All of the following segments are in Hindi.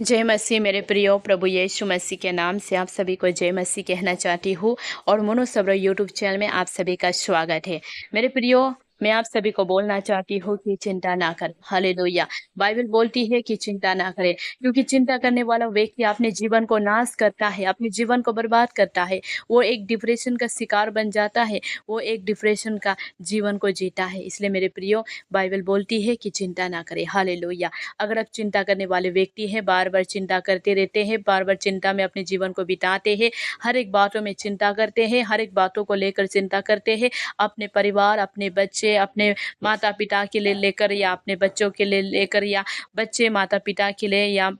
जय मसीह मेरे प्रियो, प्रभु यीशु मसीह के नाम से आप सभी को जय मसीह कहना चाहती हूँ और मोनो सब्र यूट्यूब चैनल में आप सभी का स्वागत है। मेरे प्रियो, मैं आप सभी को बोलना चाहती हूँ कि चिंता ना कर। हालेलुया। बाइबल बोलती है कि चिंता ना करे, क्योंकि चिंता करने वाला व्यक्ति अपने जीवन को नाश करता है, अपने जीवन को बर्बाद करता है। वो एक डिप्रेशन का शिकार बन जाता है, वो एक डिप्रेशन का जीवन को जीता है। इसलिए मेरे प्रियो, बाइबल बोलती है कि चिंता ना करे। हालेलुया। अगर आप चिंता करने वाले व्यक्ति हैं, बार बार चिंता करते रहते हैं, बार बार चिंता में अपने जीवन को बिताते हैं, हर एक बातों में चिंता करते हैं, हर एक बातों को लेकर चिंता करते हैं, अपने परिवार, अपने बच्चे, अपने माता पिता के लिए लेकर, या अपने बच्चों के लिए लेकर, या बच्चे माता पिता के लिए, या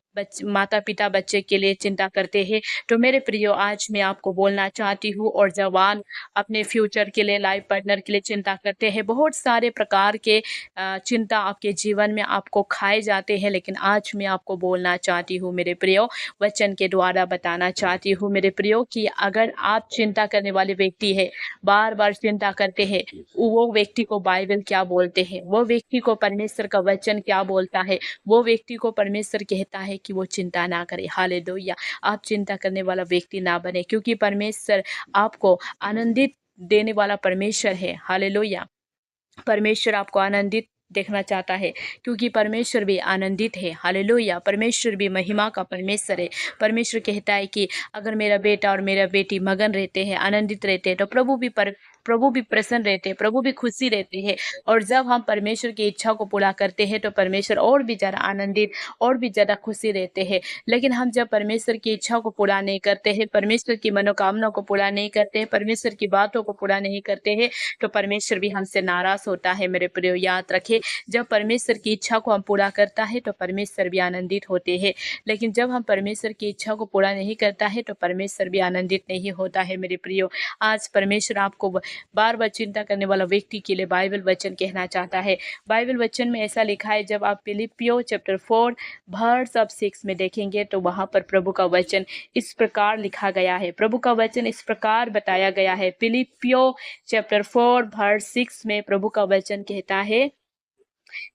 माता पिता बच्चे के लिए चिंता करते हैं। तो मेरे प्रियो, आज मैं आपको बोलना चाहती हूँ, और जवान अपने फ्यूचर के लिए, लाइफ पार्टनर के लिए चिंता करते हैं। बहुत सारे प्रकार के चिंता आपके जीवन में आपको खाए जाते हैं, लेकिन आज मैं आपको बोलना चाहती हूँ मेरे प्रियो, वचन के द्वारा बताना चाहती हूँ मेरे प्रियो, कि अगर आप चिंता करने वाले व्यक्ति है, बार बार चिंता करते हैं, वो व्यक्ति को बाइबल क्या बोलते हैं, वो व्यक्ति को परमेश्वर का वचन क्या बोलता है, वो व्यक्ति को परमेश्वर कहता है कि वो चिंता ना करे। हालेलुया। आप चिंता करने वाला व्यक्ति ना बने, क्योंकि परमेश्वर आपको आनंदित देने वाला परमेश्वर है। हालेलुया। परमेश्वर आपको आनंदित देखना चाहता है, क्योंकि परमेश्वर भी आनंदित है। हालेलुया। परमेश्वर भी महिमा का परमेश्वर है। परमेश्वर कहता है कि अगर मेरा बेटा और मेरा बेटी मगन रहते हैं, आनंदित रहते हैं, तो प्रभु भी प्रसन्न रहते हैं, प्रभु भी खुशी रहते हैं। और जब हम परमेश्वर की इच्छा को पूरा करते हैं, तो परमेश्वर और भी ज़्यादा आनंदित, और भी ज़्यादा खुशी रहते हैं। लेकिन हम जब परमेश्वर की इच्छा को पूरा नहीं करते हैं, परमेश्वर की मनोकामना को पूरा नहीं करते हैं, परमेश्वर की बातों को पूरा नहीं करते हैं, तो परमेश्वर भी हमसे नाराज होता है। मेरे प्रिय, याद रखें, जब परमेश्वर की इच्छा को हम पूरा करता है, तो परमेश्वर भी आनंदित होते हैं। लेकिन जब हम परमेश्वर की इच्छा को पूरा नहीं करता है, तो परमेश्वर भी आनंदित नहीं होता है। मेरे प्रियो, आज परमेश्वर आपको बार बार चिंता करने वाला व्यक्ति के लिए बाइबल वचन कहना चाहता है। बाइबल वचन में ऐसा लिखा है, जब आप फिलिपियो चैप्टर 4 वर्स 6 में देखेंगे, तो वहां पर प्रभु का वचन इस प्रकार लिखा गया है, प्रभु का वचन इस प्रकार बताया गया है। फिलिपियो चैप्टर 4 वर्स 6 में प्रभु का वचन कहता है,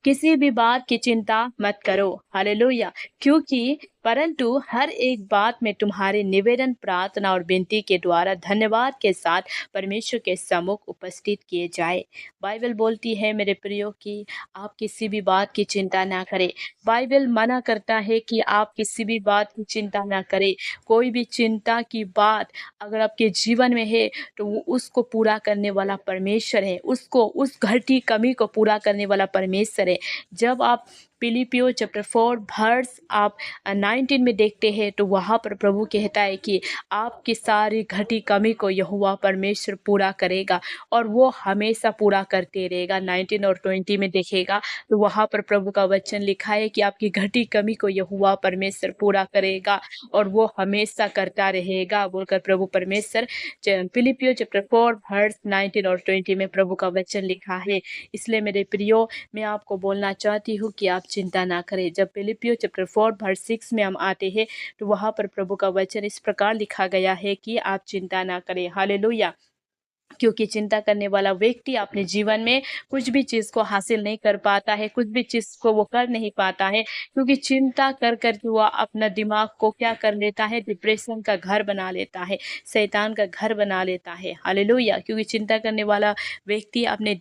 किसी भी बात की चिंता मत करो। हालेलुया। क्योंकि परंतु हर एक बात में तुम्हारे निवेदन, प्रार्थना और विनती के द्वारा धन्यवाद के साथ परमेश्वर के सम्मुख उपस्थित किए जाए। बाइबल बोलती है मेरे प्रियो, कि आप किसी भी बात की चिंता ना करें। बाइबल मना करता है कि आप किसी भी बात की चिंता ना करें। कोई भी चिंता की बात अगर आपके जीवन में है, तो वो उसको पूरा करने वाला परमेश्वर है, उसको, उस घटी कमी को पूरा करने वाला परमेश्वर है। जब आप फिलिपियो चैप्टर 4 वर्स आप 19 में देखते हैं, तो वहाँ पर प्रभु कहता है कि आपकी सारी घटी कमी को यहोवा परमेश्वर पूरा करेगा, और वो हमेशा पूरा करते रहेगा। 19 और 20 में देखेगा, तो वहाँ पर प्रभु का वचन लिखा है कि आपकी घटी कमी को यहोवा परमेश्वर पूरा करेगा, और वो हमेशा करता रहेगा, बोलकर प्रभु परमेश्वर फिलिपियो चैप्टर 4 वर्स 19 और 20 में प्रभु का वचन लिखा है। इसलिए मेरे प्रियो, मैं आपको बोलना चाहती हूँ कि आप चिंता ना करें। जब फिलिपियो चैप्टर 4 वर्स 6 में हम आते हैं, तो वहाँ पर प्रभु का वचन इस प्रकार लिखा गया है कि आप चिंता ना करें। हालेलुया। क्योंकि चिंता करने वाला व्यक्ति अपने जीवन में कुछ भी चीज़ को हासिल नहीं कर पाता है, कुछ भी चीज़ को वो कर नहीं पाता है, क्योंकि चिंता कर कर के वो अपना दिमाग को क्या कर लेता है, डिप्रेशन का घर बना लेता है, शैतान का घर बना लेता है। हालेलुया। क्योंकि चिंता करने वाला व्यक्ति अपने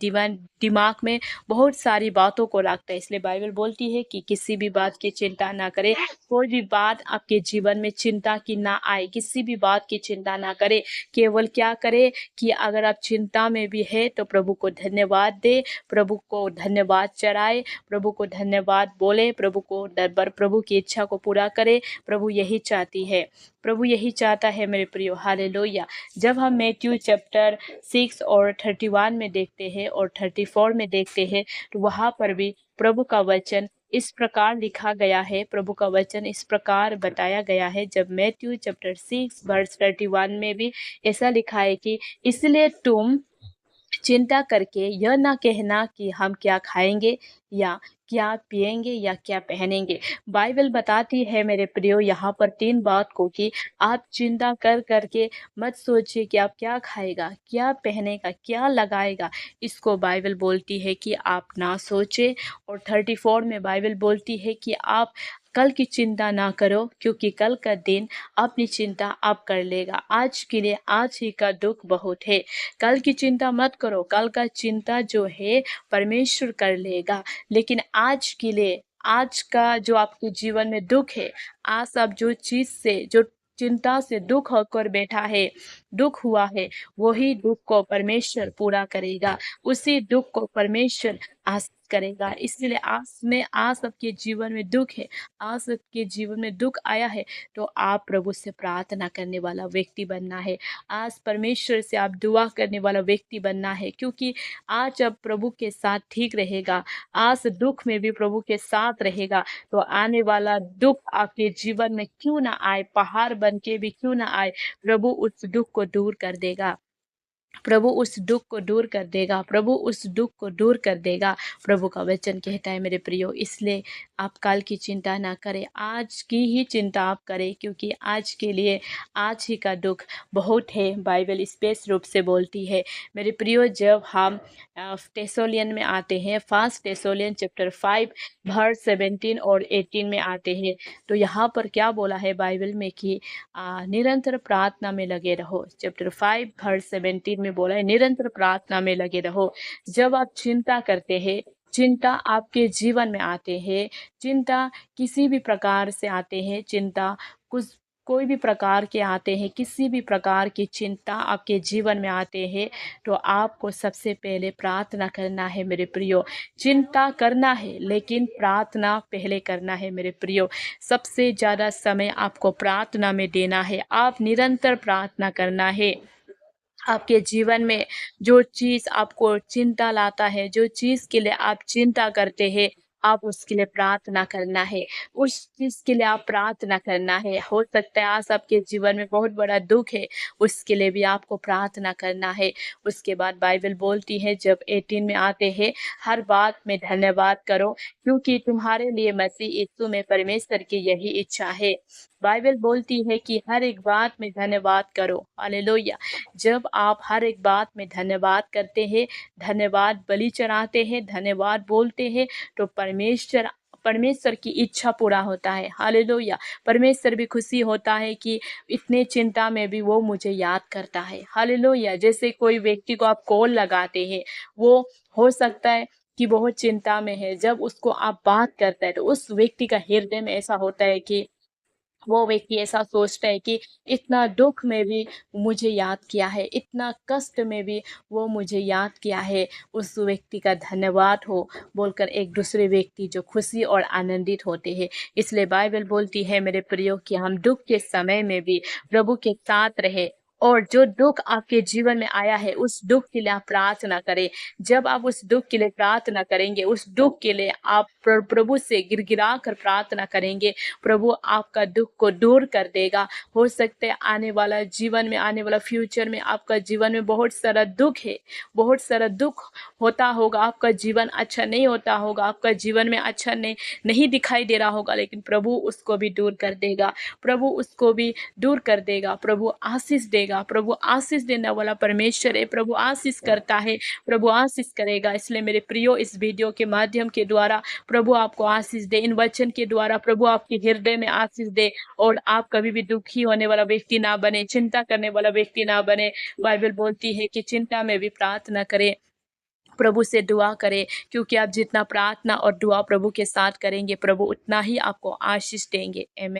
दिमाग में बहुत सारी बातों को रखता है। इसलिए बाइबल बोलती है कि किसी भी बात की चिंता ना करे। कोई भी बात आपके जीवन में चिंता की ना आए, किसी भी बात की चिंता ना करे। केवल क्या करे, कि अगर आप चिंता में भी है, तो प्रभु को धन्यवाद दे, प्रभु को धन्यवाद चढ़ाए, प्रभु को धन्यवाद बोले, प्रभु की इच्छा को पूरा करे। प्रभु यही चाहती है, प्रभु यही चाहता है मेरे प्रियो। हालेलुया। जब हम मैथ्यू चैप्टर 6 और 31 में देखते हैं और 34 में देखते हैं, तो वहाँ पर भी प्रभु का वचन इस प्रकार लिखा गया है, प्रभु का वचन इस प्रकार बताया गया है। जब मैथ्यू चैप्टर 6 वर्स 31 में भी ऐसा लिखा है कि इसलिए तुम चिंता करके यह ना कहना कि हम क्या खाएंगे, या क्या पिएंगे, या क्या पहनेंगे। बाइबल बताती है मेरे प्रियो यहाँ पर 3 बात को, कि आप चिंता कर करके मत सोचिए कि आप क्या खाएगा, क्या पहनेगा, क्या लगाएगा। इसको बाइबल बोलती है कि आप ना सोचे। और 34 में बाइबल बोलती है कि आप कल की चिंता ना करो, क्योंकि कल का दिन अपनी चिंता आप कर लेगा। आज के लिए आज ही का दुख बहुत है। कल की चिंता मत करो, कल का चिंता जो है परमेश्वर कर लेगा। लेकिन आज के लिए, आज का जो आपके जीवन में दुख है, आज आप जो चीज़ से, जो चिंता से दुख होकर बैठा है, दुख हुआ है, वही दुख को परमेश्वर पूरा करेगा। उसी दुख को परमेश्वर आस करेगा। इसलिए आज आपके जीवन में दुख है, आज आपके जीवन में दुख आया है, तो आप प्रभु से प्रार्थना करने वाला व्यक्ति बनना है। आज परमेश्वर से आप दुआ करने वाला व्यक्ति बनना है, क्योंकि आज अब प्रभु के साथ ठीक रहेगा, आज दुख में भी प्रभु के साथ रहेगा, तो आने वाला दुख आपके जीवन में क्यों ना आए, पहाड़ बन के भी क्यों ना आए, प्रभु उस दुख को दूर कर देगा। प्रभु उस दुख को दूर कर देगा, प्रभु उस दुख को दूर कर देगा। प्रभु का वचन कहता है मेरे प्रियो, इसलिए आप कल की चिंता ना करें, आज की ही चिंता आप करें, क्योंकि आज के लिए आज ही का दुख बहुत है। बाइबल स्पष्ट रूप से बोलती है मेरे प्रियो, जब हम टेसोलियन में आते हैं, फर्स्ट टेसोलियन चैप्टर 5 वर्स 17 और 18 में आते हैं, तो यहाँ पर क्या बोला है बाइबल में कि निरंतर प्रार्थना में लगे रहो। चैप्टर 5 वर्स 17 में बोला है निरंतर प्रार्थना में लगे रहो। जब आप चिंता करते हैं, चिंता आपके जीवन में आते हैं, चिंता किसी भी प्रकार से आते हैं, चिंता कुछ कोई भी प्रकार के आते हैं, किसी भी प्रकार की चिंता आपके जीवन में आते हैं, तो आपको सबसे पहले प्रार्थना करना है मेरे प्रियो। चिंता करना है, लेकिन प्रार्थना पहले करना है मेरे प्रियो। सबसे ज़्यादा समय आपको प्रार्थना में देना है, आप निरंतर प्रार्थना करना है। आपके जीवन में जो चीज़ आपको चिंता लाता है, जो चीज़ के लिए आप चिंता करते हैं, आप उसके लिए प्रार्थना करना है। उस चीज़ के लिए आप प्रार्थना करना है। हो सकता है आज आपके जीवन में बहुत बड़ा दुःख है, उसके लिए भी आपको प्रार्थना करना है। उसके बाद बाइबल बोलती है जब 18 में आते हैं, हर बात में धन्यवाद करो, क्योंकि तुम्हारे लिए मसीह यीशु में परमेश्वर की यही इच्छा है। बाइबल बोलती है कि हर एक बात में धन्यवाद करो। हालेलुया। जब आप हर एक बात में धन्यवाद करते हैं, धन्यवाद बलि चढ़ाते हैं, धन्यवाद बोलते हैं, तो परमेश्वर परमेश्वर की इच्छा पूरा होता है। हालेलुया। परमेश्वर भी खुशी होता है कि इतने चिंता में भी वो मुझे याद करता है। हालेलुया। जैसे कोई व्यक्ति को आप कॉल लगाते हैं, वो हो सकता है कि बहुत चिंता में है, जब उसको आप बात करते हैं, तो उस व्यक्ति का हृदय में ऐसा होता है कि वो व्यक्ति ऐसा सोचता है कि इतना दुख में भी मुझे याद किया है, इतना कष्ट में भी वो मुझे याद किया है। उस व्यक्ति का धन्यवाद हो बोलकर एक दूसरे व्यक्ति जो खुशी और आनंदित होते हैं। इसलिए बाइबल बोलती है मेरे प्रियो कि हम दुख के समय में भी प्रभु के साथ रहे, और जो दुख आपके जीवन में आया है उस दुख के लिए आप प्रार्थना करें। जब आप उस दुख के लिए प्रार्थना करेंगे, उस दुख के लिए आप प्रभु से गिड़गिड़ा कर प्रार्थना करेंगे, प्रभु आपका दुख को दूर कर देगा। हो सकता है आने वाला जीवन में, आने वाला फ्यूचर में आपका जीवन में बहुत सारा दुख है, बहुत सारा दुख होता होगा, आपका जीवन अच्छा नहीं होता होगा, आपका जीवन में अच्छा नहीं दिखाई दे रहा होगा, लेकिन प्रभु उसको भी दूर कर देगा, प्रभु उसको भी दूर कर देगा। प्रभु आशीष देगा, प्रभु आशीष देने वाला परमेश्वर है, प्रभु आशीष करता है, प्रभु आशीष करेगा। इसलिए मेरे प्रियो, इस वीडियो के माध्यम के द्वारा प्रभु आपको आशीष दे, इन वचन के द्वारा प्रभु आपके हृदय में आशीष दे, और आप कभी भी दुखी होने वाला व्यक्ति ना बने, चिंता करने वाला व्यक्ति ना बने। बाइबल बोलती है कि चिंता में भी प्रार्थना करें, प्रभु से दुआ करें, क्योंकि आप जितना प्रार्थना और दुआ प्रभु के साथ करेंगे, प्रभु उतना ही आपको आशीष देंगे। आमीन।